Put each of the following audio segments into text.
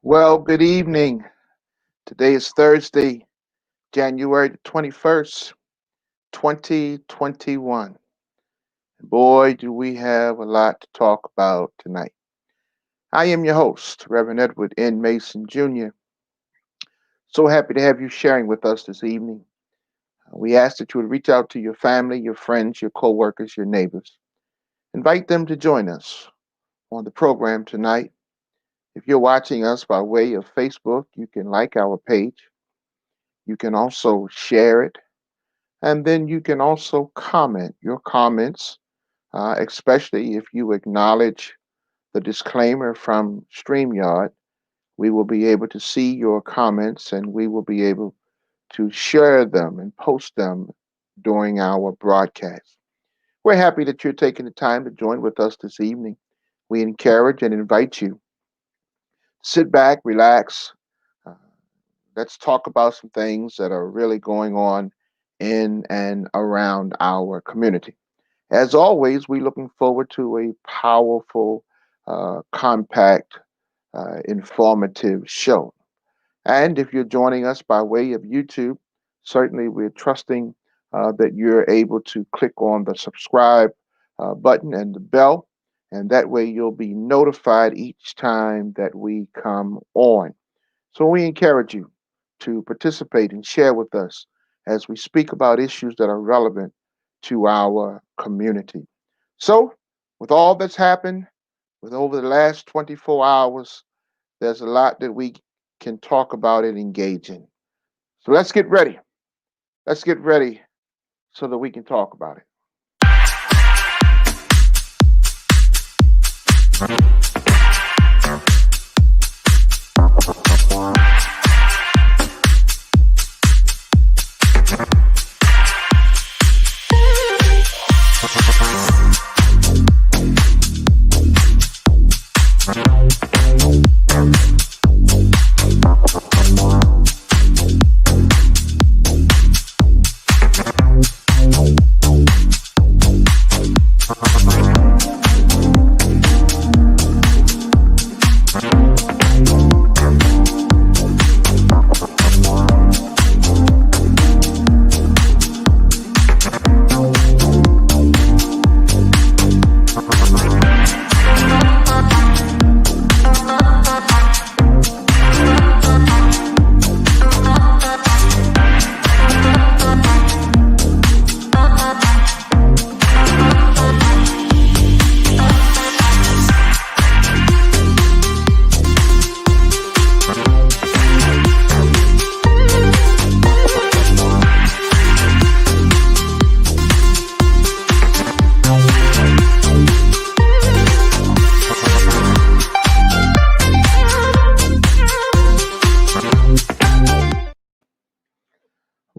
Well, good evening. Today is Thursday, January the 21st, 2021. Boy, do we have a lot to talk about tonight. I am your host, Reverend Edward N. Mason Jr. So happy to have you sharing with us this evening. We ask that you would reach out to your family, your friends, your coworkers, your neighbors. Invite them to join us on the program tonight. If you're watching us by way of Facebook, you can like our page. You can also share it. And then you can also comment your comments, especially if you acknowledge the disclaimer from StreamYard. We will be able to see your comments and we will be able to share them and post them during our broadcast. We're happy that you're taking the time to join with us this evening. We encourage and invite you. Sit back, relax. Uh, let's talk about some things that are really going on in and around our community. As always, we're looking forward to a powerful, compact, informative show. And if you're joining us by way of YouTube, certainly we're trusting that you're able to click on the subscribe button and the bell, and that way you'll be notified each time that we come on. So we encourage you to participate and share with us as we speak about issues that are relevant to our community. So, with all that's happened, with over the last 24 hours, there's a lot that we can talk about and engage in. So let's get ready. Let's get ready so that we can talk about it.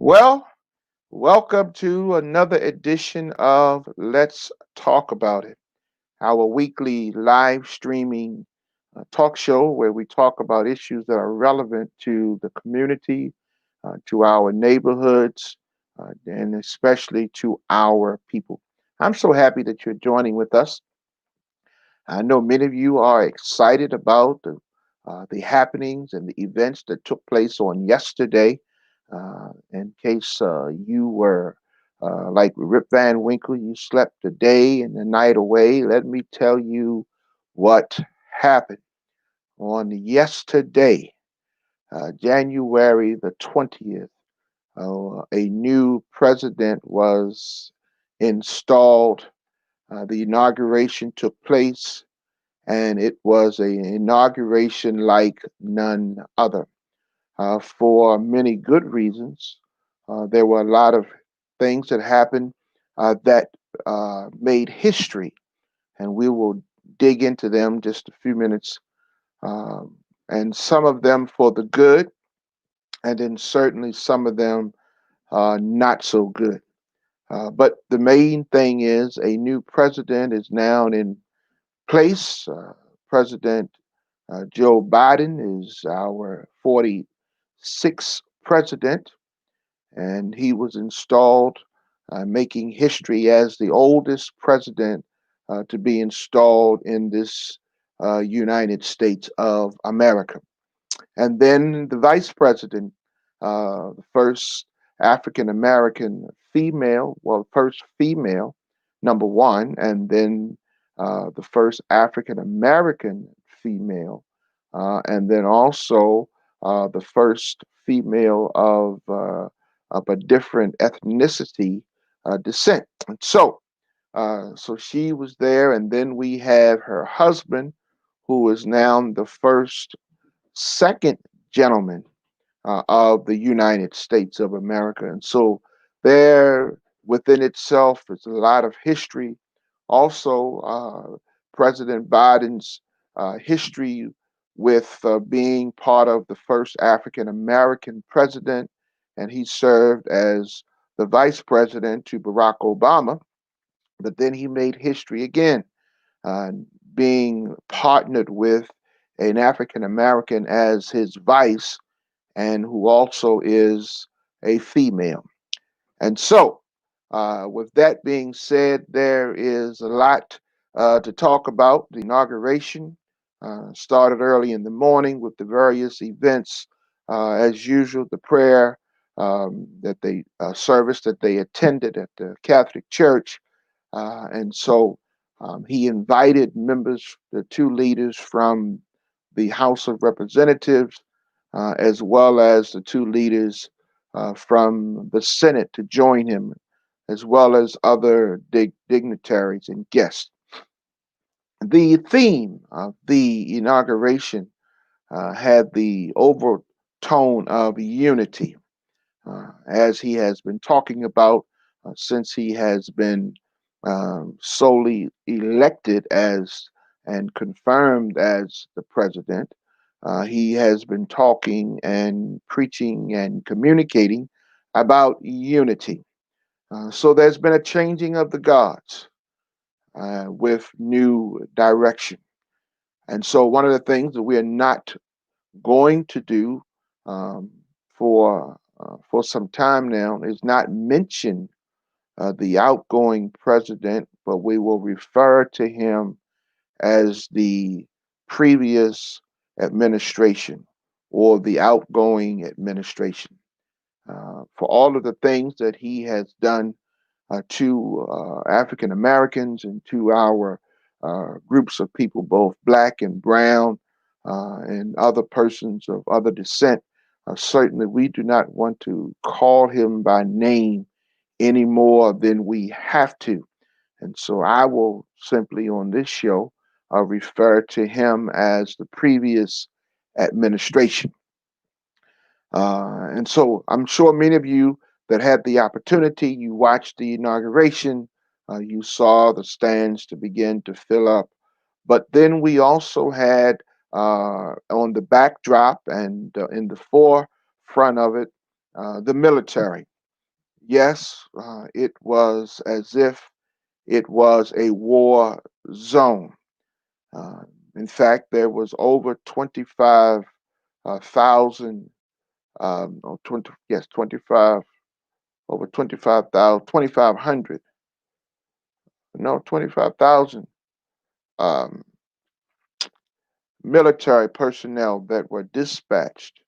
Well, welcome to another edition of Let's Talk About It, our weekly live streaming talk show where we talk about issues that are relevant to the community, to our neighborhoods, and especially to our people. I'm so happy that you're joining with us. I know many of you are excited about the happenings and the events that took place on yesterday. In case you were like Rip Van Winkle, you slept the day and the night away. Let me tell you what happened on yesterday, January the 20th. A new president was installed. The inauguration took place, and it was an inauguration like none other. For many good reasons. There were a lot of things that happened that made history, and we will dig into them just a few minutes, um, and some of them for the good, and then certainly some of them not so good. But the main thing is a new president is now in place. President Joe Biden is our 46th president, and he was installed, making history as the oldest president to be installed in this United States of America. And then the vice president, the first African American female, well, first female, number one, and then the first African American female, and then also the first female of a different ethnicity descent. And so she was there, and then we have her husband, who is now the first second gentleman of the United States of America. And so there within itself is a lot of history. Also, President Biden's history with being part of the first African American president, and he served as the vice president to Barack Obama. But then he made history again, uh, being partnered with an African American as his vice, and who also is a female. And so, with that being said, there is a lot to talk about. The inauguration started early in the morning with the various events, as usual, the prayer that they service that they attended at the Catholic Church, and so he invited members, the two leaders from the House of Representatives, as well as the two leaders from the Senate to join him, as well as other dignitaries and guests. The theme of the inauguration had the overtone of unity, as he has been talking about since he has been solely elected as and confirmed as the president. He has been talking and preaching and communicating about unity. So there's been a changing of the guards with new direction. And so one of the things that we are not going to do um, for some time now is not mention the outgoing president, but we will refer to him as the previous administration or the outgoing administration for all of the things that he has done to African Americans and to our groups of people, both black and brown, and other persons of other descent. Certainly, we do not want to call him by name any more than we have to. And so I will simply on this show refer to him as the previous administration. And so I'm sure many of you that had the opportunity, you watched the inauguration, you saw the stands to begin to fill up. But then we also had on the backdrop and in the forefront of it, the military. Yes, it was as if it was a war zone. Uh, in fact, there was over 25,000, or 20, yes, 25, over 25,000, 2,500, no, 25,000 um, military personnel that were dispatched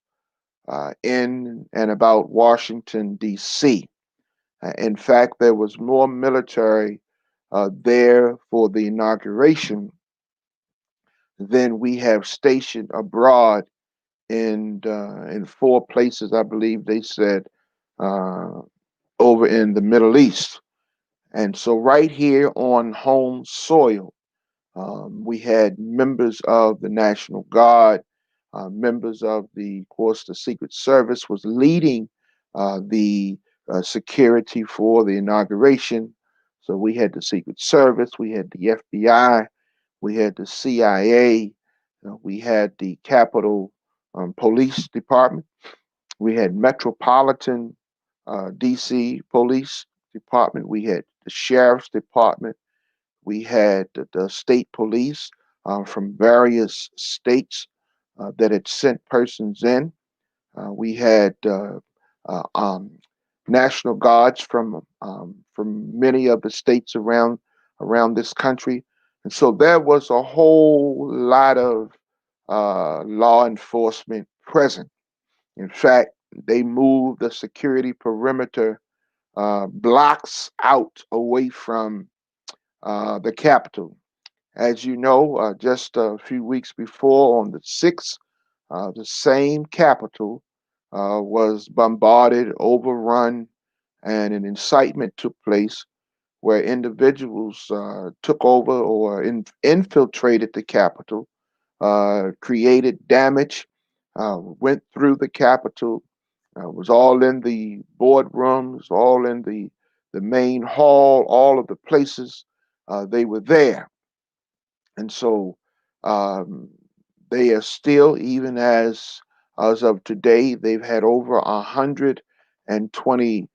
in and about Washington, D.C. In fact, there was more military there for the inauguration than we have stationed abroad in four places, I believe they said, uh, over in the Middle East. And so, right here on home soil, we had members of the National Guard, members of of course, the Secret Service was leading the security for the inauguration. So we had the Secret Service, we had the FBI, we had the CIA, we had the Capitol Police Department, we had Metropolitan DC Police Department, we had the Sheriff's Department, we had the state police from various states that had sent persons in. We had uh, um, national guards from many of the states around this country, and so there was a whole lot of law enforcement present. In fact, they moved the security perimeter blocks out away from the Capitol. As you know, just a few weeks before, on the 6th, the same Capitol was bombarded, overrun, and an incitement took place where individuals took over or infiltrated the Capitol, created damage, went through the Capitol, was all in the boardrooms, all in the main hall, all of the places they were there. And so um, they are still, even as of today, they've had over 120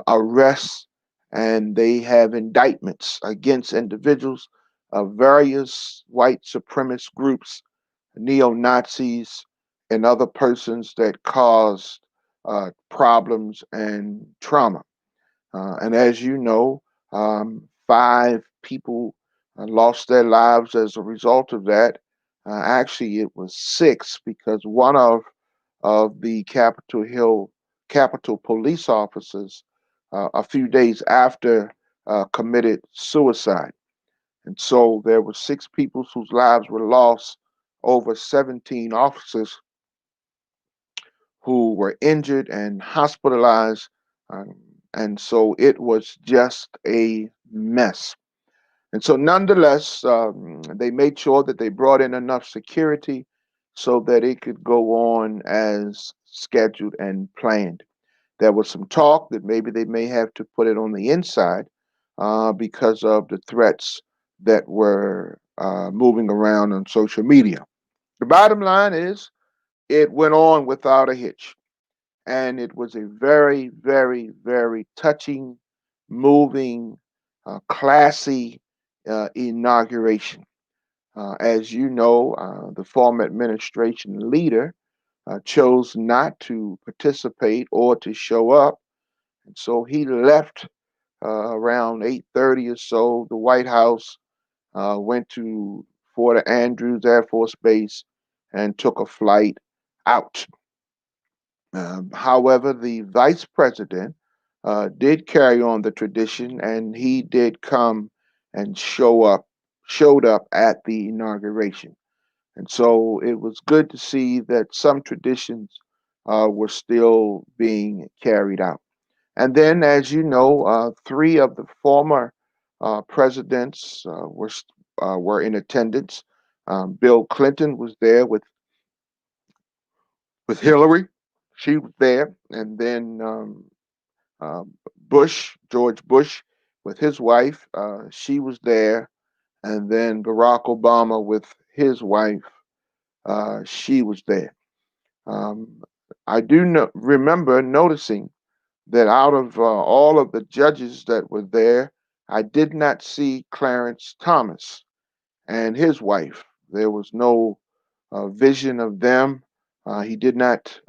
arrests, and they have indictments against individuals of various white supremacist groups, neo Nazis, and other persons that caused problems and trauma. And as you know, 5 people lost their lives as a result of that. Actually, it was 6 because one of the Capitol Hill Capitol police officers, a few days after, committed suicide. And so there were 6 people whose lives were lost, over 17 officers who were injured and hospitalized. Um, and so it was just a mess. And so, nonetheless, they made sure that they brought in enough security so that it could go on as scheduled and planned. There was some talk that maybe they may have to put it on the inside because of the threats that were moving around on social media. The bottom line is it went on without a hitch. And it was a very, very, very touching, moving, classy inauguration. As you know, the former administration leader chose not to participate or to show up, and so he left around 8:30 or so. The White House went to Fort Andrews Air Force Base and took a flight out. However, the vice president did carry on the tradition, and he did come and showed up at the inauguration. And so it was good to see that some traditions were still being carried out. And then, as you know, 3 of the former presidents were in attendance. Bill Clinton was there with Hillary. She was there, and then George Bush, with his wife, she was there, and then Barack Obama with his wife, she was there. Um, I do remember noticing that out of all of the judges that were there, I did not see Clarence Thomas and his wife. There was no vision of them. He did not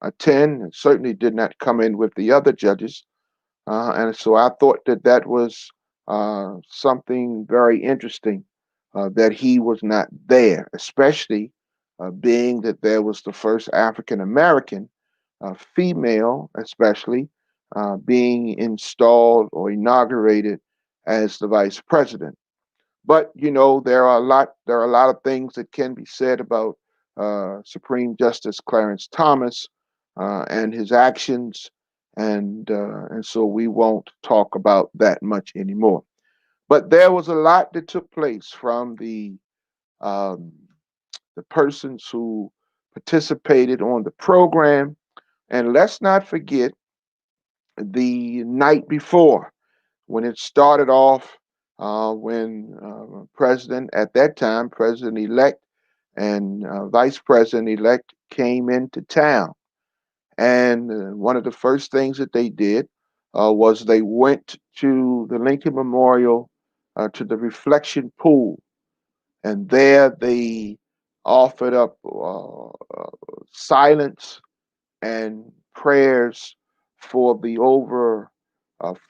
attend, and certainly did not come in with the other judges. And so I thought that that was something very interesting that he was not there, especially being that there was the first African American female, especially being installed or inaugurated as the vice president. But you know, there are a lot of things that can be said about Supreme Justice Clarence Thomas and his actions, and so we won't talk about that much anymore. But there was a lot that took place from um, the persons who participated on the program, and let's not forget the night before when it started off, when President, at that time, President elect and Vice President elect came into town. And one of the first things that they did was they went to the Lincoln Memorial, to the reflection pool, and there they offered up silence and prayers for the over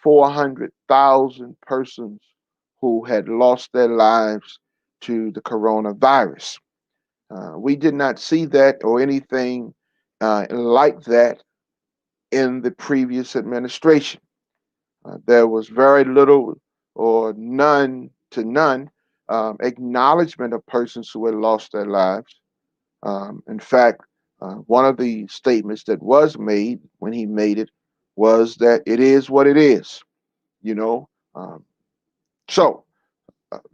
400,000 persons who had lost their lives to the coronavirus. We did not see that or anything like that in the previous administration. There was very little or none to none acknowledgement of persons who had lost their lives. In fact, one of the statements that was made when he made it was that it is what it is, you know. So,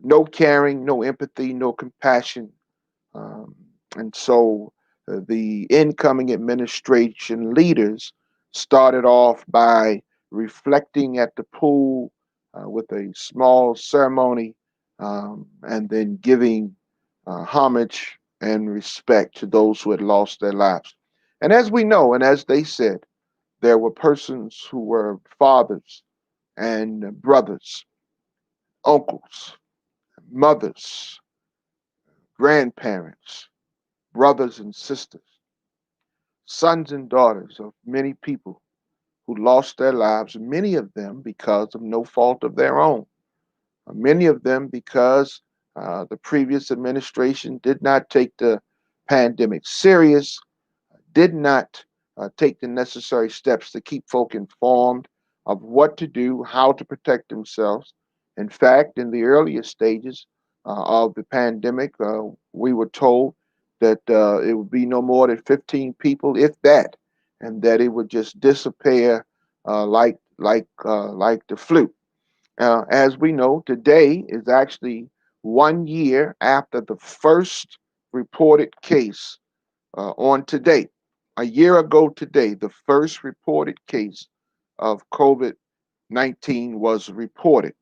no caring, no empathy, no compassion. Um, and so the incoming administration leaders started off by reflecting at the pool with a small ceremony and then giving homage and respect to those who had lost their lives. And as we know, and as they said, there were persons who were fathers and brothers, uncles, mothers, grandparents, brothers and sisters, sons and daughters of many people who lost their lives, many of them because of no fault of their own, many of them because the previous administration did not take the pandemic serious, did not take the necessary steps to keep folk informed of what to do, how to protect themselves. In fact, in the earliest stages of the pandemic, we were told that it would be no more than 15 people, if that, and that it would just disappear like the flu. As we know, today is actually 1 year after the first reported case on today. A year ago today, the first reported case of COVID 19 was reported.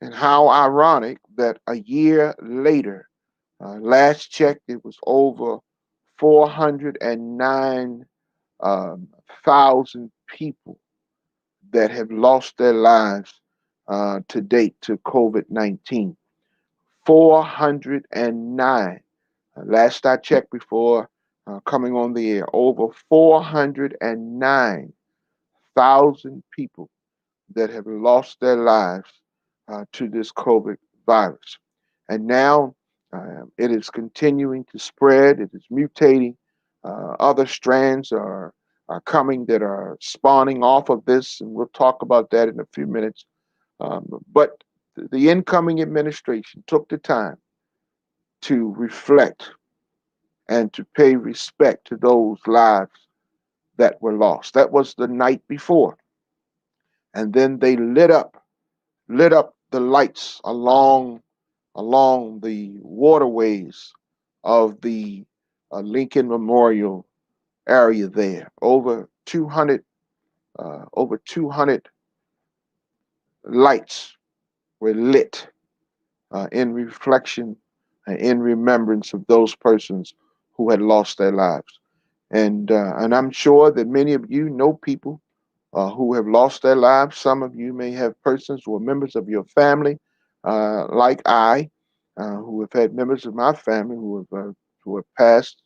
And how ironic that a year later, last check, it was over 409,000 people that have lost their lives to date to COVID 19. 409. Last I checked before coming on the air, over 409,000 people that have lost their lives to this COVID virus. And now it is continuing to spread, it is mutating. Other strands are coming that are spawning off of this, and we'll talk about that in a few minutes. But the incoming administration took the time to reflect and to pay respect to those lives that were lost. That was the night before. And then they lit up the lights along the waterways of the Lincoln Memorial area there. Over 200 lights were lit in reflection and in remembrance of those persons who had lost their lives. And I'm sure that many of you know people who have lost their lives. Some of you may have persons who are members of your family, like I, who have had members of my family who have passed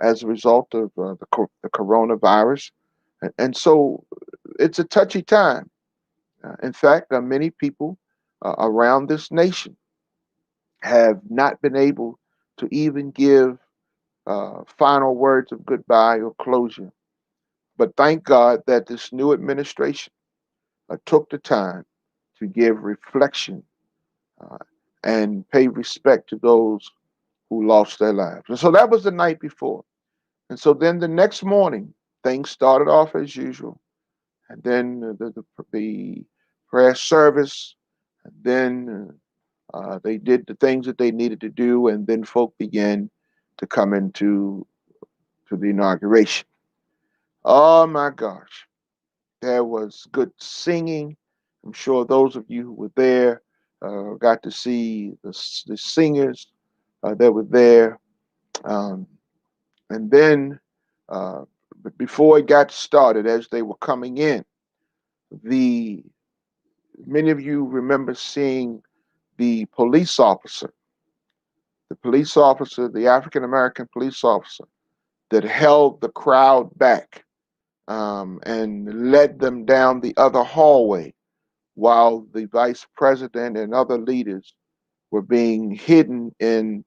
as a result of the coronavirus. And so it's a touchy time. In fact, many people around this nation have not been able to even give final words of goodbye or closure. But thank God that this new administration took the time to give reflection uh, and pay respect to those who lost their lives. And so that was the night before. And so then the next morning, things started off as usual. And then the prayer service, and then they did the things that they needed to do, and then folk began to come into to the inauguration. Oh my gosh. There was good singing. I'm sure those of you who were there got to see the singers that were there. Um, and then, uh, before it got started, as they were coming in, the many of you remember seeing the police officer, the African American police officer that held the crowd back and led them down the other hallway while the vice president and other leaders were being hidden in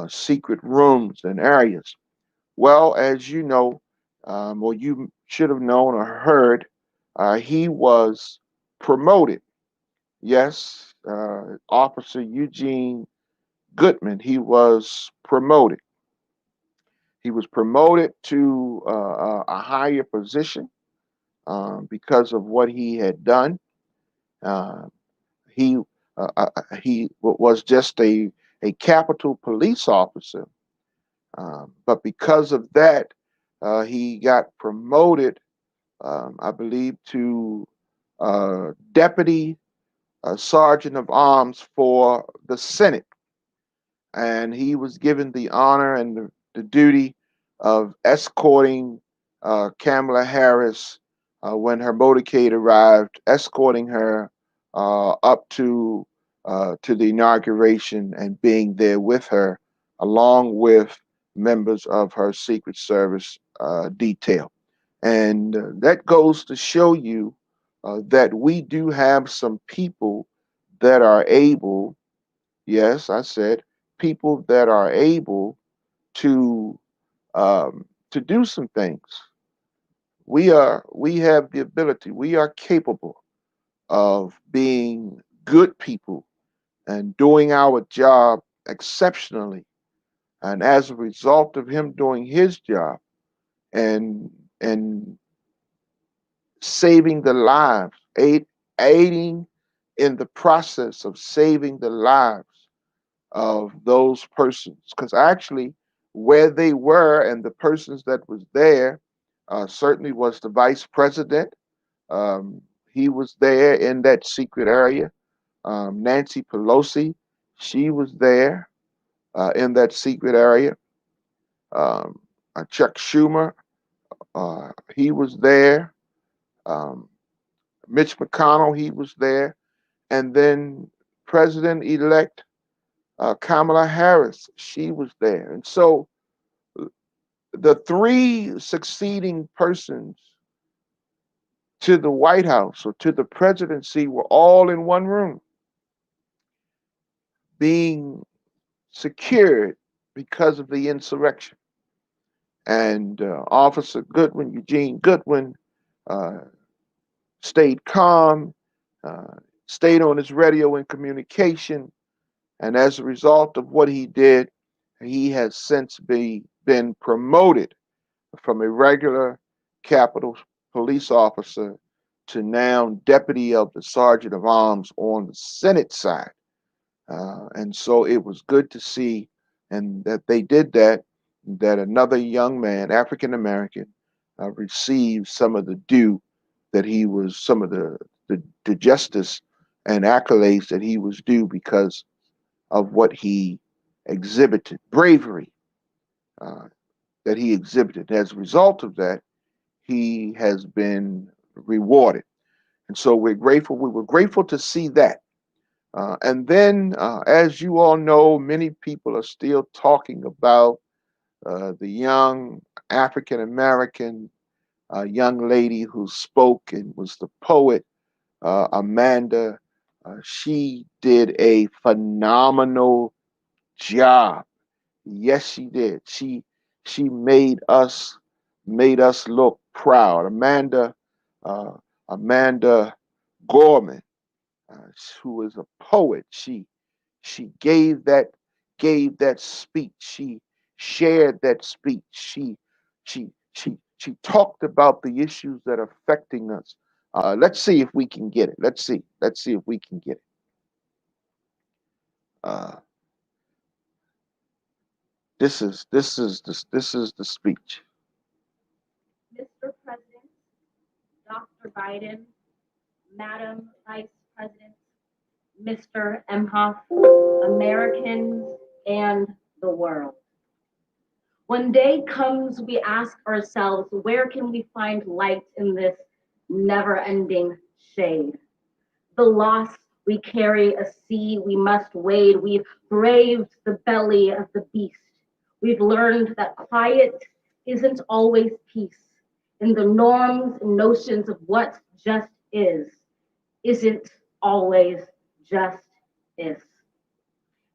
secret rooms and areas. Well, as you know, or you should have known or heard, he was promoted. Yes, Officer Eugene Goodman, he was promoted. He was promoted to a higher position because of what he had done. Uh, he he was just a Capitol police officer, but because of that, he got promoted, I believe, to deputy sergeant of arms for the Senate, and he was given the honor and the duty of escorting Kamala Harris when her motorcade arrived, escorting her up to the inauguration and being there with her, along with members of her Secret Service detail. And that goes to show you that we do have some people that are able, yes, I said, people that are able to to do some things. We have the ability. We are capable of being good people and doing our job exceptionally. And as a result of him doing his job and and saving the lives, aiding in the process of saving the lives of those persons, because actually where they were and the persons that was there certainly was the vice president. um, he was there in that secret area. Nancy Pelosi, she was there in that secret area. um, Chuck Schumer, he was there. um, Mitch McConnell, he was there. And then President-elect Kamala Harris, she was there. And so the three succeeding persons to the White House or to the presidency were all in one room being secured because of the insurrection. And Officer Goodwin, Eugene Goodwin, uh, stayed calm, uh, stayed on his radio and communication. And as a result of what he did, he has since been promoted from a regular Capitol police officer to now deputy of the sergeant of arms on the Senate side. And so it was good to see, and that they did that, that another young man, African American, received some of the due that he was, some of the justice and accolades that he was due because of what he exhibited, bravery uh, that he exhibited. As a result of that, he has been rewarded. And so we're grateful. We were grateful to see that. And then, as you all know, many people are still talking about the young African American young lady who spoke and was the poet, Amanda. She did a phenomenal job. Yes, she did. She made us look proud. Uh, Amanda Gorman, who is a poet. She gave that speech. She shared that speech. She talked about the issues that are affecting us. Let's see if we can get it. Let's see if we can get it. Uh, this is the speech. Mr. President, Dr. Biden, Madam Vice President, Mr. Emhoff, Americans, and the world. When day comes, we ask ourselves, where can we find light in this never-ending shade? The loss we carry, a sea we must wade. We've braved the belly of the beast. We've learned that quiet isn't always peace. And the norms and notions of what just isn't always just is.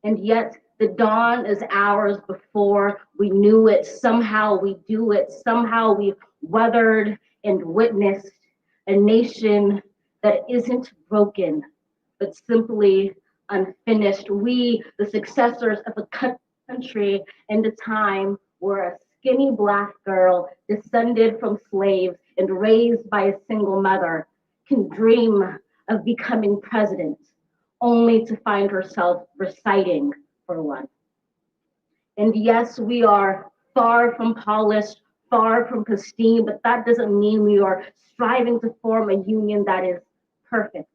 And yet the dawn is hours before we knew it. Somehow we do it. Somehow we weathered and witnessed a nation that isn't broken, but simply unfinished. We, the successors of a country in the time where a skinny Black girl descended from slaves and raised by a single mother can dream of becoming president only to find herself reciting for one. And yes, we are far from polished, far from pristine, but that doesn't mean we are striving to form a union that is perfect.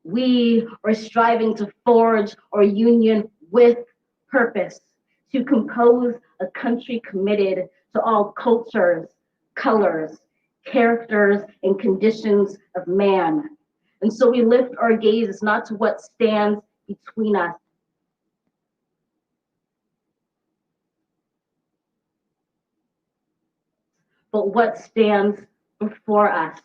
We are striving to forge our union with purpose, to compose a country committed to all cultures, colors, characters, and conditions of man. And so we lift our gaze not to what stands between us, but what stands before us.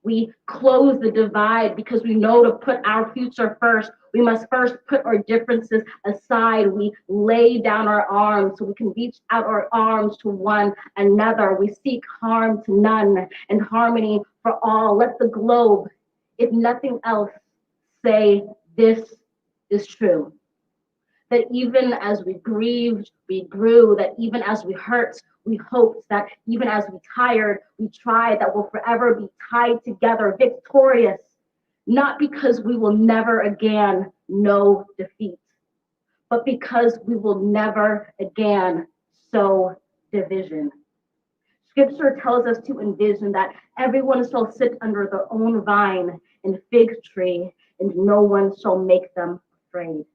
We close the divide because we know to put our future first. We must first put our differences aside. We lay down our arms so we can reach out our arms to one another. We seek harm to none and harmony for all. Let the globe, if nothing else, say this is true. That even as we grieved, we grew, that even as we hurt, we hoped, that even as we tired, we tried, that we'll forever be tied together, victorious, not because we will never again know defeat, but because we will never again sow division. Scripture tells us to envision that everyone shall sit under their own vine and fig tree, and no one shall make them afraid.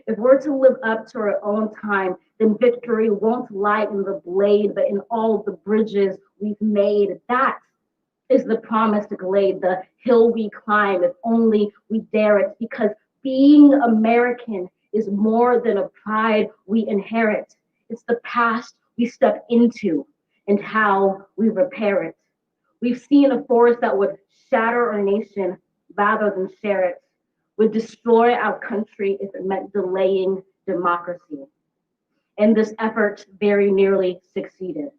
If we're to live up to our own time, then victory won't lie in the blade, but in all the bridges we've made. That is the promised glade, the hill we climb, if only we dare it, because being American is more than a pride we inherit. It's the past we step into and how we repair it. We've seen a force that would shatter our nation rather than share it, would destroy our country if it meant delaying democracy. And this effort very nearly succeeded.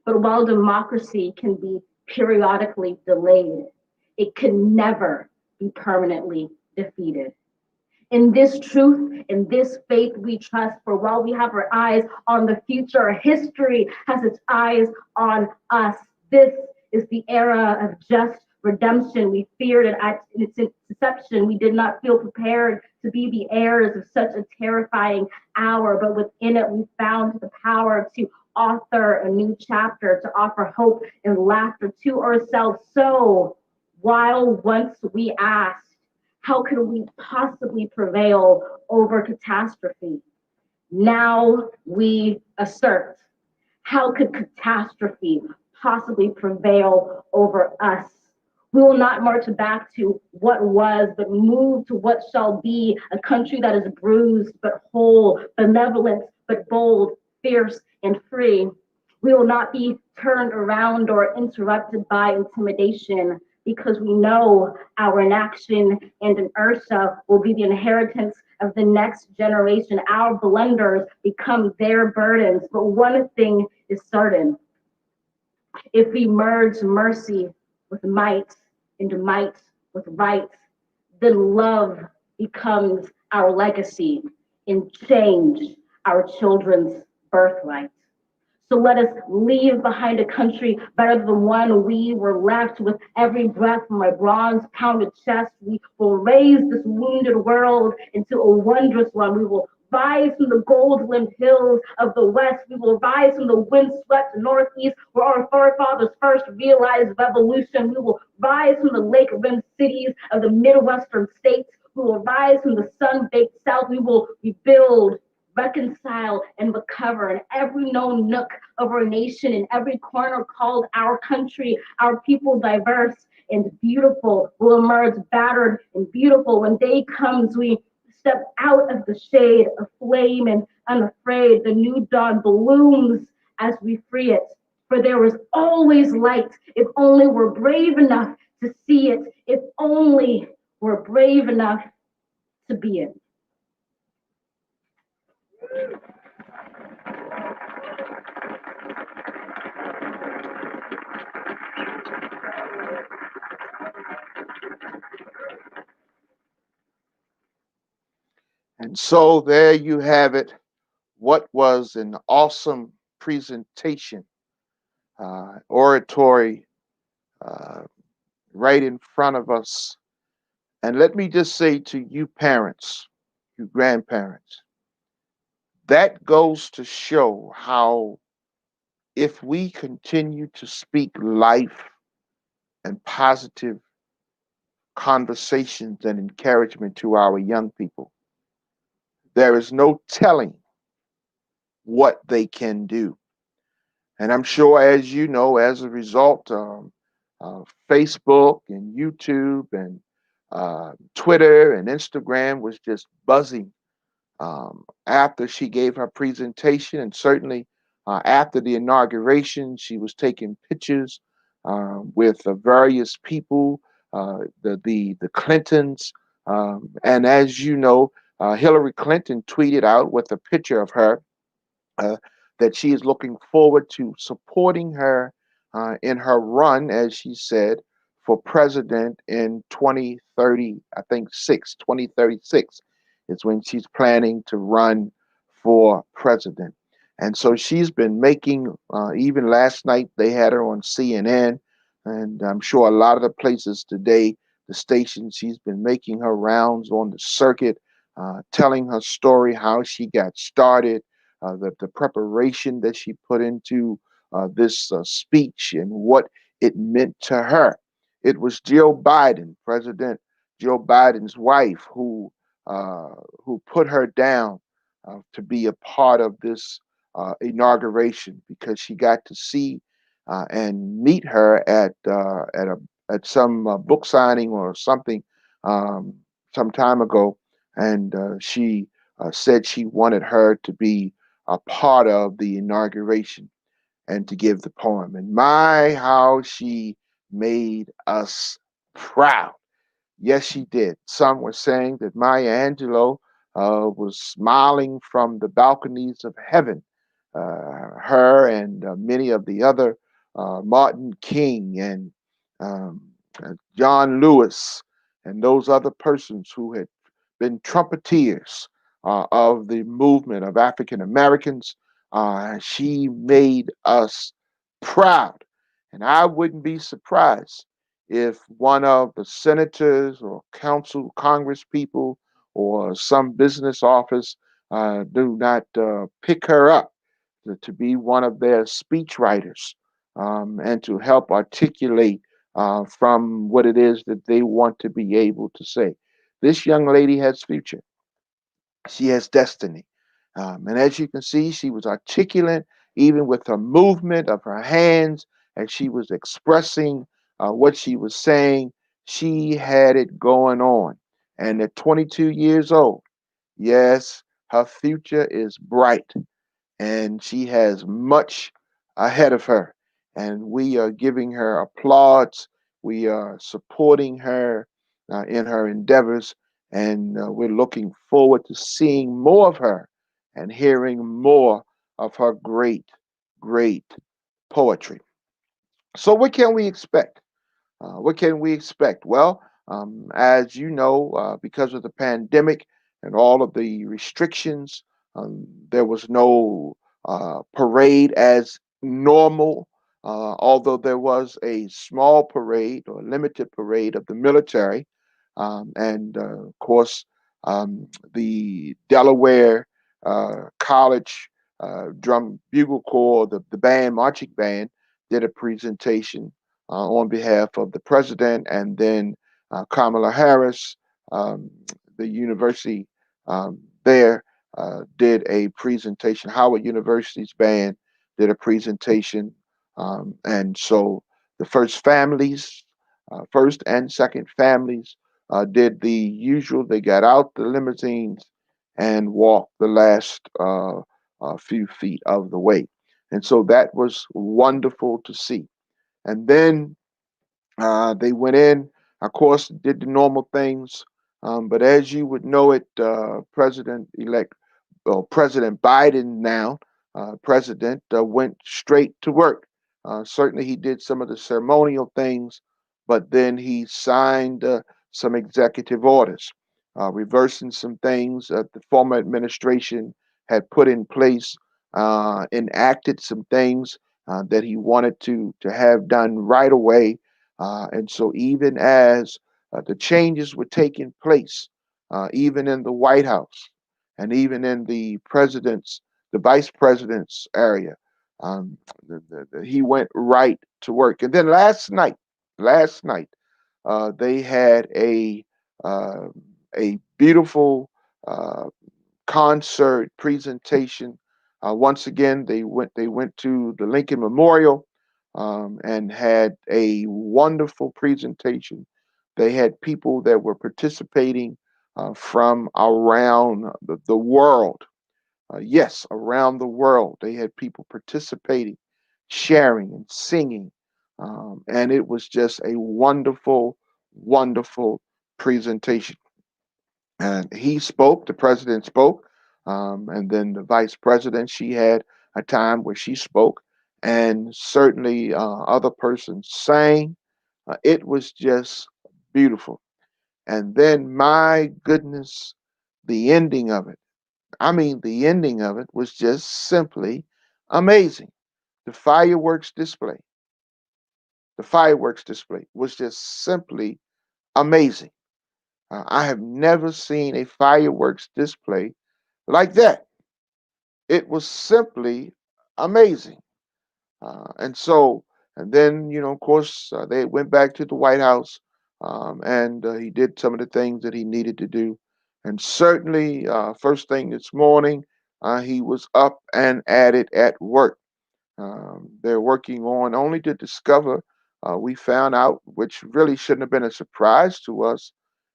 But while democracy can be periodically delayed, it can never be permanently defeated. In this truth, in this faith we trust, for while we have our eyes on the future, history has its eyes on us. This is the era of just redemption. We feared it at its inception. We did not feel prepared to be the heirs of such a terrifying hour, but within it we found the power to author a new chapter, to offer hope and laughter to ourselves. So while once we asked, how can we possibly prevail over catastrophe? Now we assert, how could catastrophe possibly prevail over us? We will not march back to what was, but move to what shall be, a country that is bruised but whole, benevolent but bold, fierce and free. We will not be turned around or interrupted by intimidation, because we know our inaction and inertia will be the inheritance of the next generation. Our blunders become their burdens. But one thing is certain: if we merge mercy with might and might with right, then love becomes our legacy and change our children's birthright. So let us leave behind a country better than one we were left. With every breath from my bronze pounded chest, we will raise this wounded world into a wondrous one. We will rise from the gold-limbed hills of the west. We will rise from the windswept northeast, where our forefathers first realized revolution. We will rise from the lake-rimmed cities of the Midwestern states. We will rise from the sun-baked south. We will rebuild, reconcile, and recover in every known nook of our nation, in every corner called our country. Our people, diverse and beautiful, will emerge battered and beautiful. When day comes, we step out of the shade, aflame and unafraid. The new dawn blooms as we free it. For there is always light, if only we're brave enough to see it, if only we're brave enough to be it. And so there you have it. What was an awesome presentation, oratory, uh, right in front of us. And let me just say to you parents, you grandparents, that goes to show how if we continue to speak life and positive conversations and encouragement to our young people, there is no telling what they can do. And I'm sure, as you know, as a result, Facebook and YouTube and Twitter and Instagram was just buzzing after she gave her presentation, and certainly after the inauguration, she was taking pictures with various people, the Clintons, and as you know, Hillary Clinton tweeted out with a picture of her uh, that she is looking forward to supporting her in her run, as she said, for president in 2030, I think 2036 is when she's planning to run for president. And so she's been making, even last night, they had her on CNN, and I'm sure a lot of the places today, the stations, she's been making her rounds on the circuit, telling her story, how she got started, the preparation that she put into this speech and what it meant to her. It was Jill Biden, President Joe Biden's wife, who put her down to be a part of this inauguration because she got to see and meet her at some book signing or something um, some time ago, and she said she wanted her to be a part of the inauguration and to give the poem. And my, how she made us proud. Yes, she did. Some were saying that Maya Angelou was smiling from the balconies of heaven. Her and many of the other, Martin King and um, John Lewis, and those other persons who had been trumpeters of the movement of African Americans. She made us proud. And I wouldn't be surprised if one of the senators or council, congress people, or some business office do not pick her up to be one of their speech writers and to help articulate from what it is that they want to be able to say. This young lady has future. She has destiny. And as you can see, she was articulate even with her movement of her hands, and she was expressing what she was saying. She had it going on. And at 22 years old, yes, her future is bright and she has much ahead of her. And we are giving her applause. We are supporting her in her endeavors, and we're looking forward to seeing more of her and hearing more of her great, great poetry. So, what can we expect? What can we expect? Well, as you know, because of the pandemic and all of the restrictions, there was no parade as normal, although there was a small parade or limited parade of the military. And of course, the Delaware College Drum Bugle Corps, the band, marching band, did a presentation on behalf of the president, and then Kamala Harris, um, the university there, did a presentation. Howard University's band did a presentation, and so the first and second families did the usual. They got out the limousines and walked the last few feet of the way, and so that was wonderful to see. And then they went in, of course, did the normal things. But as you would know it, President elect, well, President Biden now, President, went straight to work. Certainly, he did some of the ceremonial things, but then he signed some executive orders. reversing some things that the former administration had put in place, enacted some things that he wanted to have done right away. And so, even as the changes were taking place, even in the White House and even in the vice president's area, um, he went right to work. And then last night, they had uh, a beautiful uh, concert presentation. Once again, they went to the Lincoln Memorial and had a wonderful presentation. They had people that were participating from around the world. Yes, around the world, they had people participating, sharing, and singing. And it was just a wonderful, wonderful presentation. And he spoke, the president spoke, and then the vice president, she had a time where she spoke, and certainly other persons sang. It was just beautiful. And then, my goodness, the ending of it. I mean, the ending of it was just simply amazing. The fireworks display, the fireworks display was just simply amazing. I have never seen a fireworks display like that. It was simply amazing. And then, of course, they went back to the White House, and he did some of the things that he needed to do. And certainly, first thing this morning, he was up and at it at work. They're working on only to discover, we found out, which really shouldn't have been a surprise to us,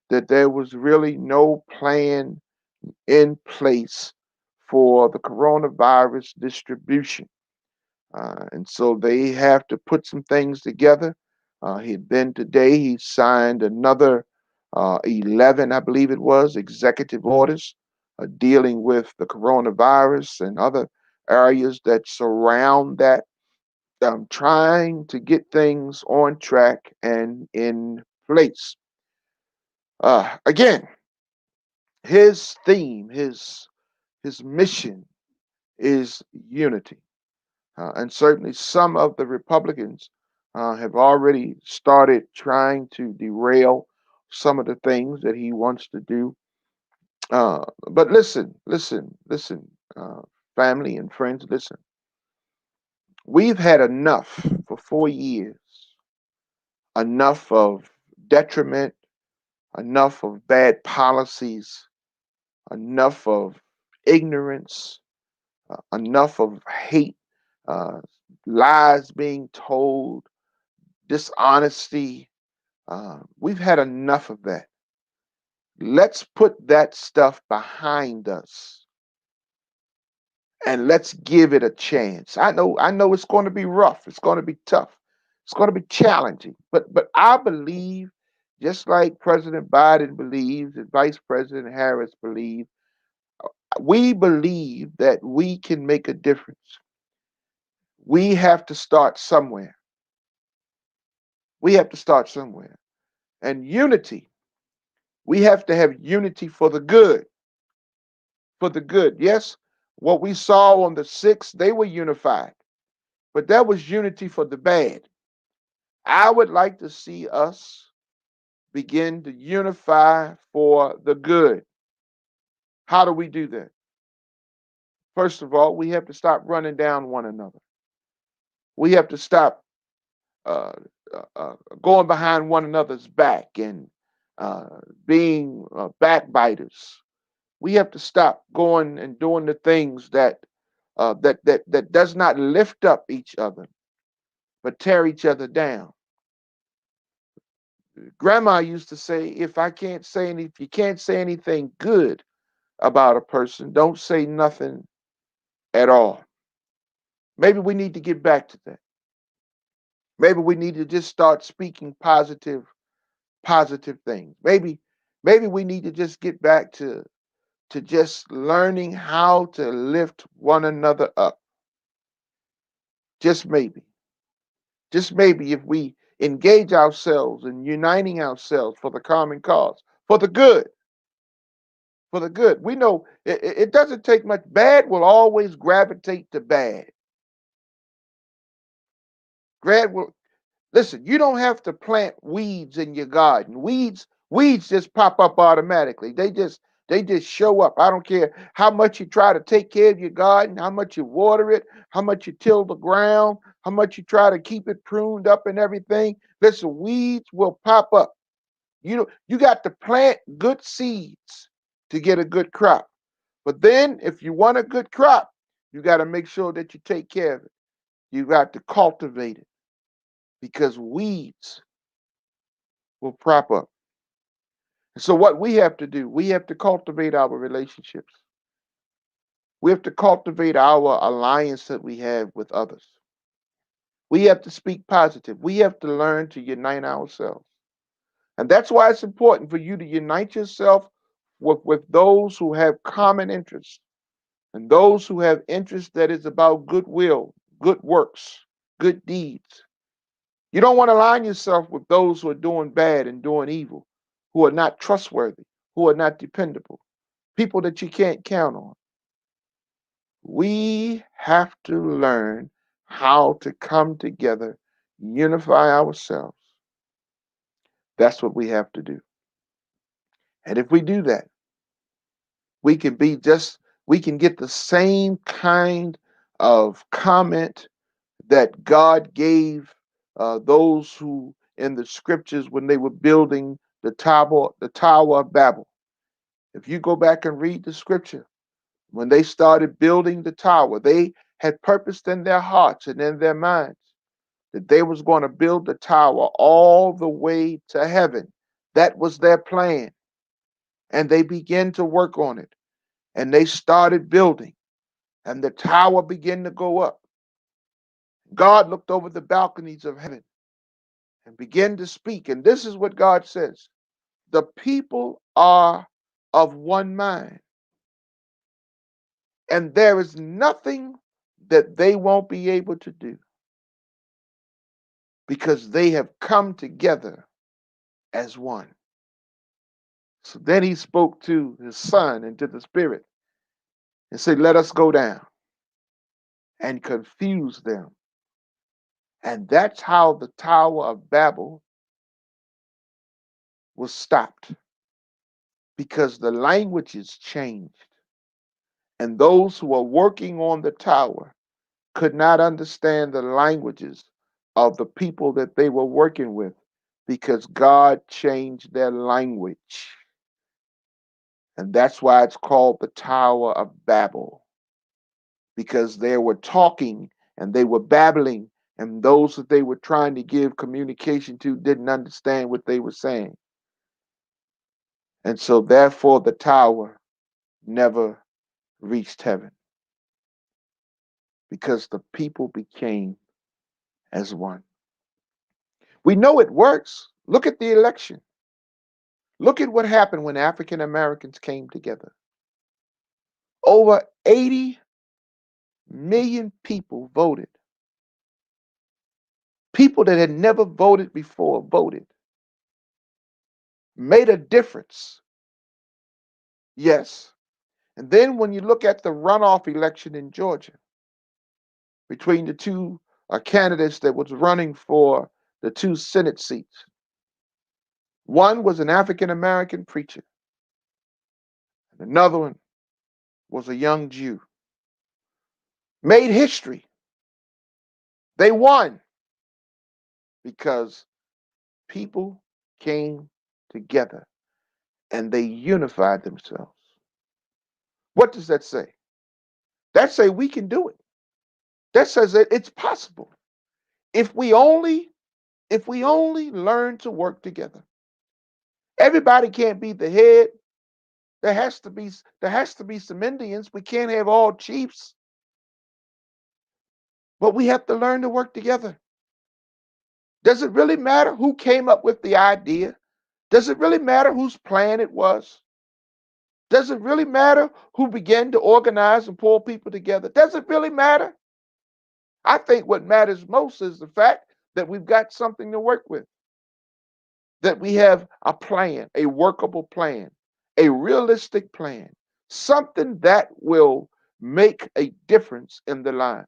that there was really no plan in place for the coronavirus distribution. And so they have to put some things together. Then today he signed another 11, I believe it was, executive orders dealing with the coronavirus and other areas that surround that, trying to get things on track and in place. Again, his theme, his mission is unity. And certainly some of the Republicans have already started trying to derail some of the things that he wants to do. But listen, family and friends, listen. We've had enough for 4 years, enough of detriment, enough of bad policies, enough of ignorance, enough of hate, uh, lies being told, dishonesty. We've had enough of that. Let's put that stuff behind us and let's give it a chance. I know it's going to be rough. It's going to be tough. It's going to be challenging. But I believe, just like President Biden believes and Vice President Harris believes, we believe that we can make a difference. We have to start somewhere. We have to start somewhere. And unity, we have to have unity for the good. For the good. Yes, what we saw on the 6th, they were unified, but that was unity for the bad. I would like to see us begin to unify for the good. How do we do that? First of all, we have to stop running down one another. We have to stop uh, going behind one another's back and being backbiters. We have to stop going and doing the things that does not lift up each other, but tear each other down. Grandma used to say, if you can't say anything good about a person, don't say nothing at all. Maybe we need to get back to that. Maybe we need to just start speaking positive things. Maybe we need to just get back to just learning how to lift one another up. Just maybe. Just maybe if we engage ourselves in uniting ourselves for the common cause, for the good, for the good. We know it doesn't take much. Bad will always gravitate to bad. Grad will listen. You don't have to plant weeds in your garden. Weeds just pop up automatically. They just show up. I don't care how much you try to take care of your garden, how much you water it, how much you till the ground, how much you try to keep it pruned up and everything. Listen, weeds will pop up. You got to plant good seeds to get a good crop. But then if you want a good crop, you got to make sure that you take care of it. You got to cultivate it because weeds will prop up. So what we have to do, we have to cultivate our relationships. We have to cultivate our alliance that we have with others. We have to speak positive. We have to learn to unite ourselves. And that's why it's important for you to unite yourself with those who have common interests and those who have interests that is about goodwill, good works, good deeds. You don't want to align yourself with those who are doing bad and doing evil, who are not trustworthy, who are not dependable, people that you can't count on. We have to learn how to come together, unify ourselves. That's what we have to do. And if we do that, we can be just, we can get the same kind of comment that God gave those who in the scriptures when they were building the Tower of Babel. If you go back and read the scripture, when they started building the tower, they had purposed in their hearts and in their minds that they was going to build the tower all the way to heaven. That was their plan. And they began to work on it. And they started building. And the tower began to go up. God looked over the balconies of heaven and began to speak. And this is what God says: the people are of one mind, and there is nothing that they won't be able to do because they have come together as one. So then he spoke to his son and to the spirit and said, let us go down and confuse them. And that's how the Tower of Babel was stopped, because the languages changed. And those who were working on the tower could not understand the languages of the people that they were working with because God changed their language. And that's why it's called the Tower of Babel, because they were talking and they were babbling, and those that they were trying to give communication to didn't understand what they were saying. And so, therefore, the tower never reached heaven because the people became as one. We know it works. Look at the election. Look at what happened when African Americans came together. Over 80 million people voted. People that had never voted before voted. Made a difference. Yes. And then when you look at the runoff election in Georgia between the two candidates that was running for the two Senate seats, one was an African American preacher, and another one was a young Jew. Made history. They won because people came together and they unified themselves. What does that say? That says we can do it. That says that it's possible if we only learn to work together. Everybody can't be the head. There has to be some Indians. We can't have all chiefs, but we have to learn to work together. Does it really matter who came up with the idea? Does it really matter whose plan it was? Does it really matter who began to organize and pull people together? Does it really matter? I think what matters most is the fact that we've got something to work with, that we have a plan, a workable plan, a realistic plan, something that will make a difference in their lives.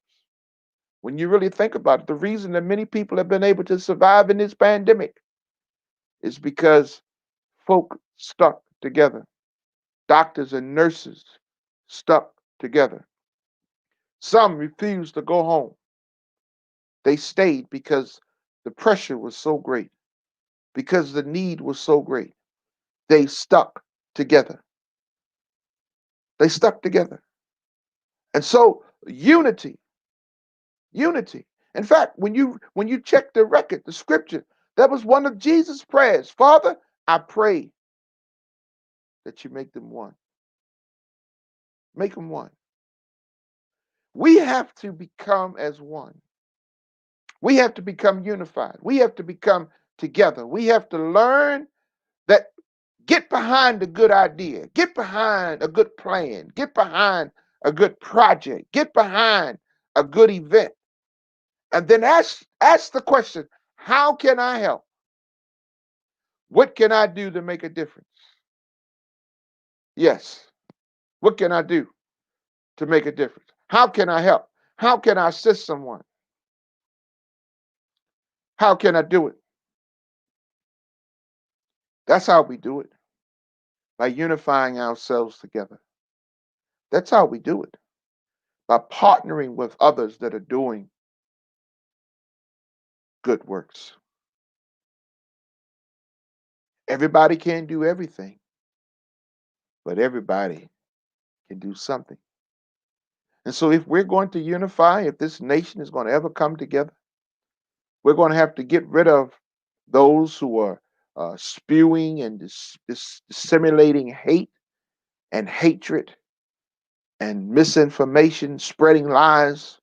When you really think about it, the reason that many people have been able to survive in this pandemic is because folk stuck together. Doctors and nurses stuck together. Some refused to go home. They stayed because the pressure was so great, because the need was so great. They stuck together. They stuck together. And so unity, unity. In fact, when you check the record, the scripture, that was one of Jesus' prayers. Father, I pray that you make them one. Make them one. We have to become as one. We have to become unified. We have to become together. We have to learn that get behind a good idea, get behind a good plan, get behind a good project, get behind a good event. And then ask the question, how can I help? What can I do to make a difference? Yes. What can I do to make a difference? How can I help? How can I assist someone? How can I do it? That's how we do it, by unifying ourselves together. That's how we do it, by partnering with others that are doing good works. Everybody can't do everything, but everybody can do something. And so, if we're going to unify, if this nation is going to ever come together, we're going to have to get rid of those who are spewing and disseminating hate and hatred and misinformation, spreading lies,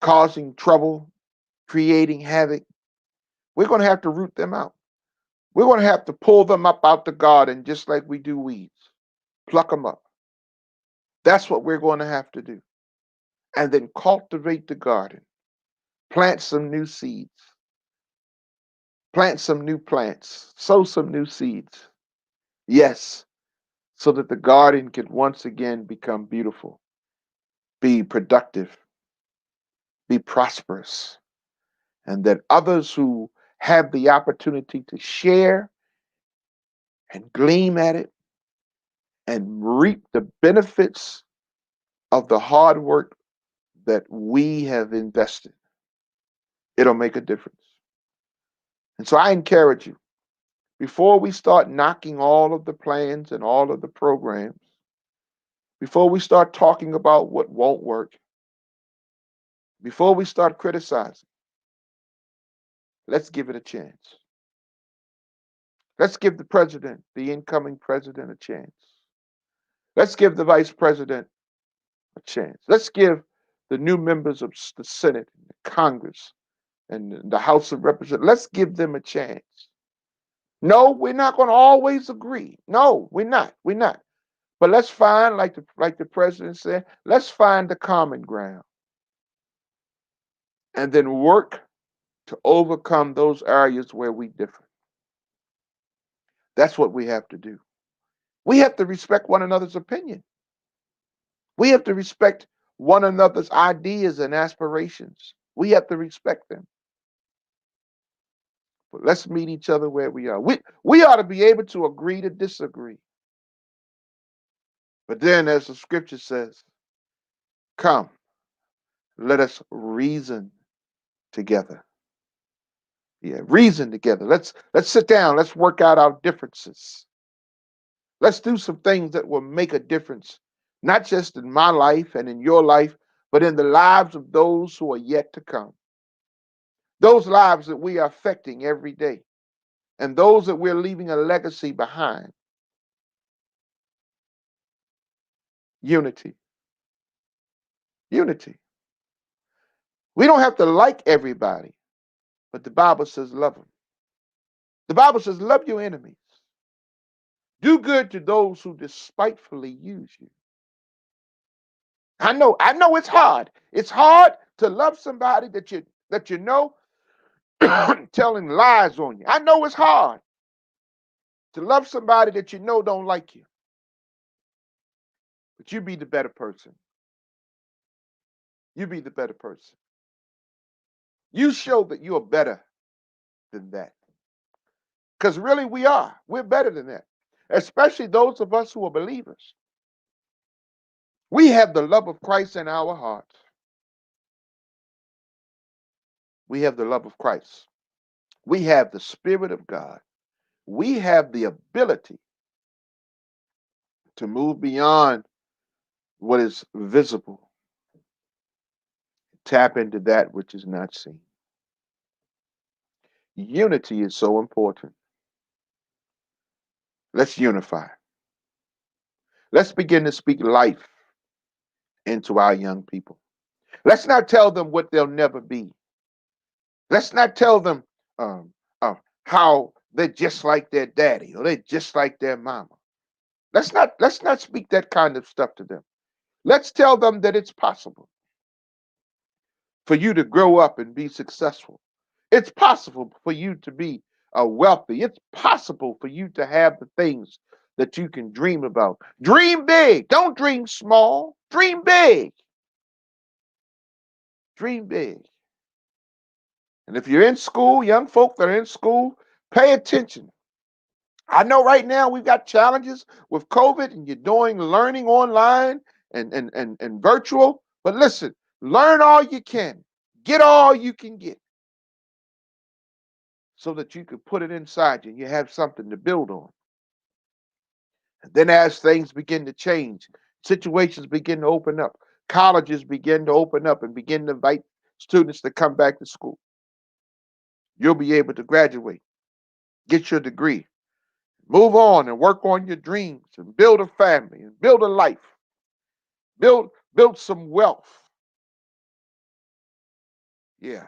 causing trouble, creating havoc. We're going to have to root them out. We're going to have to pull them up out the garden just like we do weeds, pluck them up. That's what we're going to have to do. And then cultivate the garden, plant some new seeds, plant some new plants, sow some new seeds. Yes, so that the garden can once again become beautiful, be productive, be prosperous, and that others who have the opportunity to share and gleam at it and reap the benefits of the hard work that we have invested, it'll make a difference. And so I encourage you, before we start knocking all of the plans and all of the programs, before we start talking about what won't work, before we start criticizing, let's give it a chance. Let's give the president, the incoming president, a chance. Let's give the vice president a chance. Let's give the new members of the Senate, the Congress, and the House of Representatives, let's give them a chance. No, we're not going to always agree. No, we're not. We're not. But let's find, like the president said, let's find the common ground and then work to overcome those areas where we differ. That's what we have to do. We have to respect one another's opinion. We have to respect one another's ideas and aspirations. We have to respect them. But let's meet each other where we are. We ought to be able to agree to disagree. But then, as the scripture says, come, let us reason together. Yeah, reason together. Let's sit down. Let's work out our differences. Let's do some things that will make a difference, not just in my life and in your life, but in the lives of those who are yet to come. Those lives that we are affecting every day, and those that we're leaving a legacy behind. Unity. Unity. We don't have to like everybody, but the Bible says love them. The Bible says love your enemies. Do good to those who despitefully use you. I know it's hard. It's hard to love somebody that you know telling lies on you. I know it's hard to love somebody that you know don't like you. But you be the better person. You be the better person. You show that you are better than that. Because really we are. We're better than that. Especially those of us who are believers. We have the love of Christ in our hearts. We have the love of Christ. We have the Spirit of God. We have the ability to move beyond what is visible, tap into that which is not seen. Unity is so important. Let's unify. Let's begin to speak life into our young people. Let's not tell them what they'll never be. Let's not tell them um, how they're just like their daddy or they're just like their mama. Let's not speak that kind of stuff to them. Let's tell them that it's possible for you to grow up and be successful. It's possible for you to be wealthy. It's possible for you to have the things that you can dream about. Dream big. Don't dream small. Dream big. Dream big. And if you're in school, young folk that are in school, pay attention. I know right now we've got challenges with COVID and you're doing learning online and virtual. But listen, learn all you can. Get all you can get so that you can put it inside you and you have something to build on. And then as things begin to change, situations begin to open up, colleges begin to open up and begin to invite students to come back to school. You'll be able to graduate, get your degree, move on and work on your dreams and build a family and build a life, build some wealth. Yeah,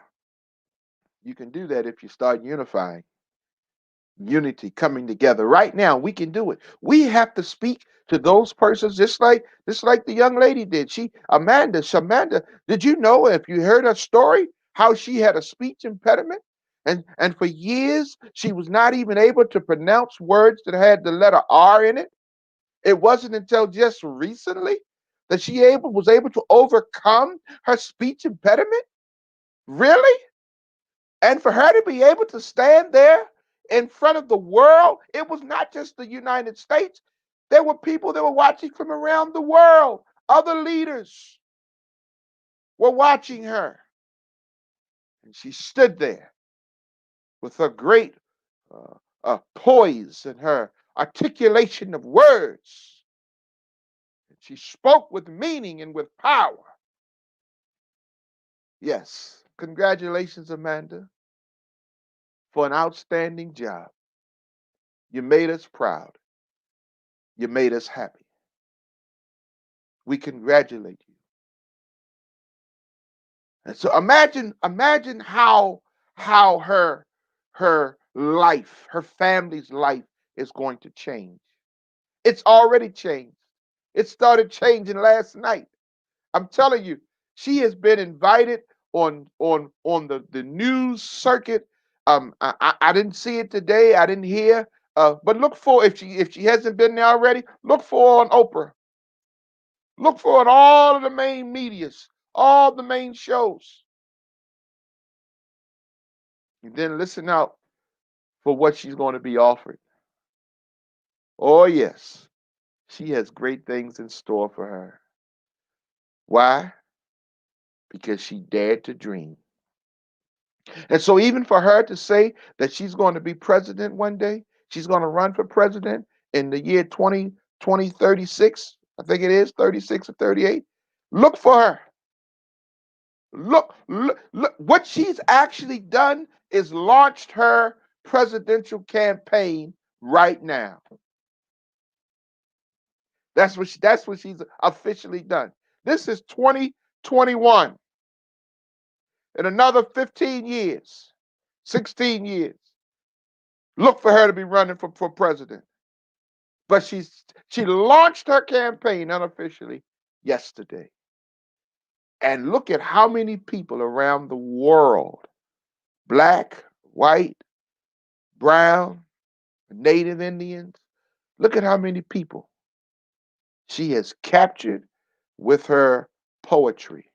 you can do that if you start unifying. Unity coming together right now, we can do it. We have to speak to those persons just like the young lady did. Shamanda, did you know, if you heard her story, how she had a speech impediment and for years she was not even able to pronounce words that had the letter R in it? It wasn't until just recently that was able to overcome her speech impediment. Really? And for her to be able to stand there in front of the world, it was not just the United States. There were people that were watching from around the world. Other leaders were watching her. And she stood there with her great poise and her articulation of words. And she spoke with meaning and with power. Yes, congratulations, Amanda, for an outstanding job. You made us proud. You made us happy. We congratulate you. And so imagine how her life, her family's life is going to change. It's already changed. It started changing last night. I'm telling you, she has been invited on the news circuit. I didn't see it today. I didn't hear. But look for, if she hasn't been there already, look for her on Oprah. Look for it on all of the main medias, all the main shows. And then listen out for what she's going to be offered. Oh, yes, she has great things in store for her. Why? Because she dared to dream. And so, even for her to say that she's going to be president one day, she's going to run for president in the year 2036, I think it is 36 or 38. Look for her. Look. What she's actually done is launched her presidential campaign right now. That's what she's officially done. This is 2021. In another 15 years, 16 years, look for her to be running for president. But she launched her campaign unofficially yesterday. And look at how many people around the world, black, white, brown, Native Indians, look at how many people She has captured with her poetry.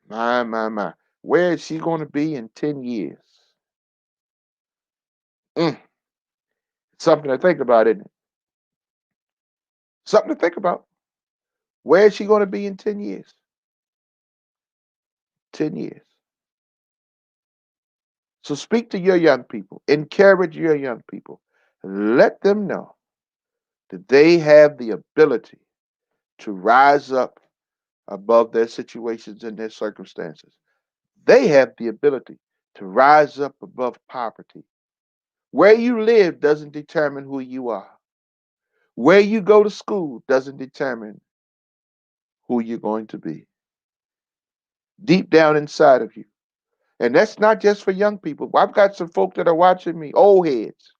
My, my, my. Where is she going to be in 10 years? Mm, something to think about, isn't it? Something to think about. Where is she going to be in 10 years? 10 years. So speak to your young people, encourage your young people, let them know that they have the ability to rise up above their situations and their circumstances. They have the ability to rise up above poverty. Where you live doesn't determine who you are. Where you go to school doesn't determine who you're going to be. Deep down inside of you. And that's not just for young people. I've got some folk that are watching me, old heads.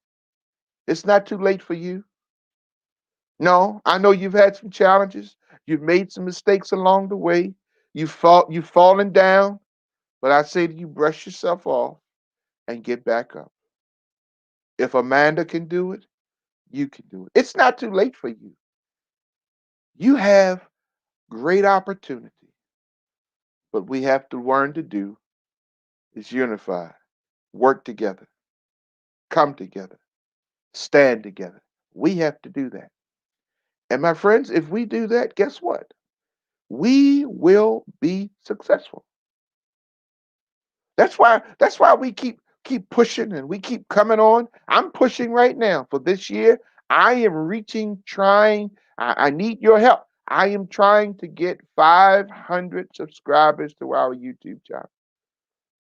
It's not too late for you. No, I know you've had some challenges. You've made some mistakes along the way. You've fallen down, but I say to you, brush yourself off and get back up. If Amanda can do it, you can do it. It's not too late for you. You have great opportunity. But we have to learn to do is unify, work together, come together, stand together. We have to do that. And my friends, if we do that, guess what? We will be successful. That's why we keep pushing and we keep coming on. I'm pushing right now for this year. I am reaching, trying. I need your help. I am trying to get 500 subscribers to our YouTube channel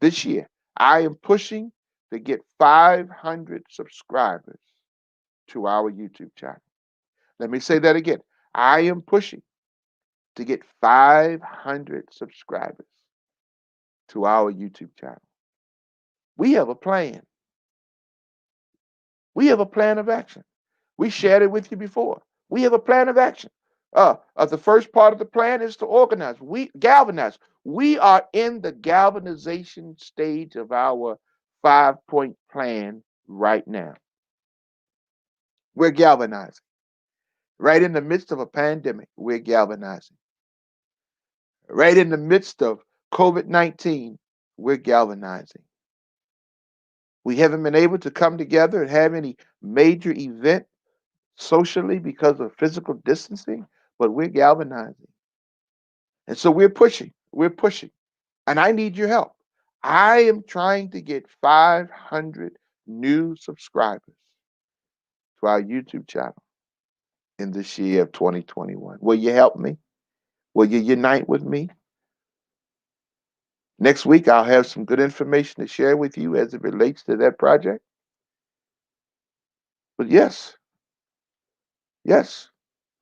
this year. I am pushing to get 500 subscribers to our YouTube channel. Let me say that again. I am pushing to get 500 subscribers to our YouTube channel. We have a plan. We have a plan of action. We shared it with you before. We have a plan of action. The first part of the plan is to organize. We galvanize. We are in the galvanization stage of our 5-point plan right now. We're galvanizing. Right in the midst of a pandemic, we're galvanizing. Right in the midst of COVID-19, we're galvanizing. We haven't been able to come together and have any major event socially because of physical distancing, but we're galvanizing. And so we're pushing. We're pushing. And I need your help. I am trying to get 500 new subscribers to our YouTube channel in this year of 2021. Will you help me? Will you unite with me? Next week, I'll have some good information to share with you as it relates to that project. But yes, yes,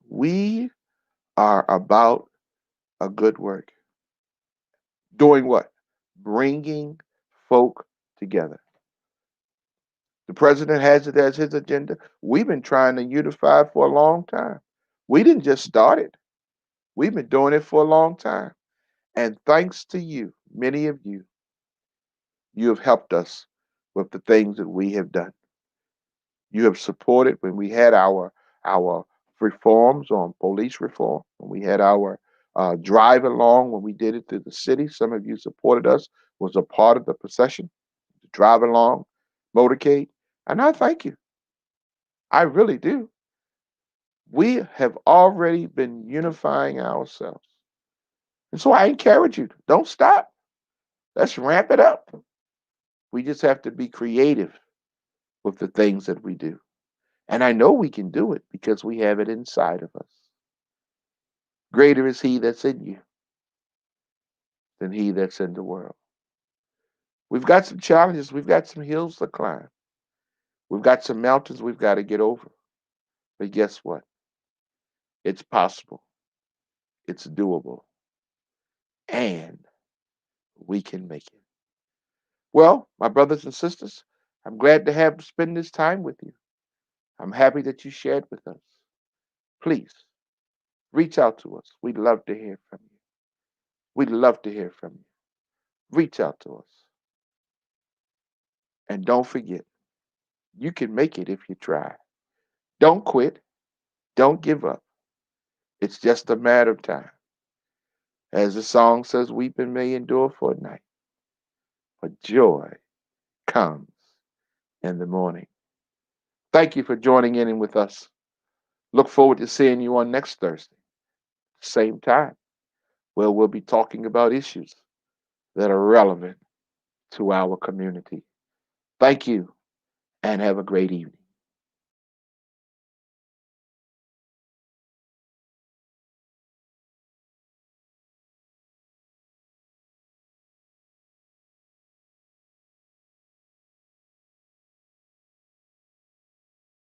we are about a good work. Doing what? Bringing folk together. The president has it as his agenda. We've been trying to unify for a long time. We didn't just start it. We've been doing it for a long time. And thanks to you, many of you, you have helped us with the things that we have done. You have supported when we had our reforms on police reform, when we had our drive along, when we did it through the city. Some of you supported us, was a part of the procession, the drive along motorcade. And I thank you. I really do. We have already been unifying ourselves. And so I encourage you, don't stop. Let's ramp it up. We just have to be creative with the things that we do. And I know we can do it because we have it inside of us. Greater is he that's in you than he that's in the world. We've got some challenges. We've got some hills to climb. We've got some mountains we've got to get over. But guess what? It's possible. It's doable. And we can make it. Well, my brothers and sisters, I'm glad to have spend this time with you. I'm happy that you shared with us. Please reach out to us. We'd love to hear from you. We'd love to hear from you. Reach out to us. And don't forget, you can make it if you try. Don't quit. Don't give up. It's just a matter of time. As the song says, weeping may endure for a night, but joy comes in the morning. Thank you for joining in with us. Look forward to seeing you on next Thursday, same time, where we'll be talking about issues that are relevant to our community. Thank you and have a great evening.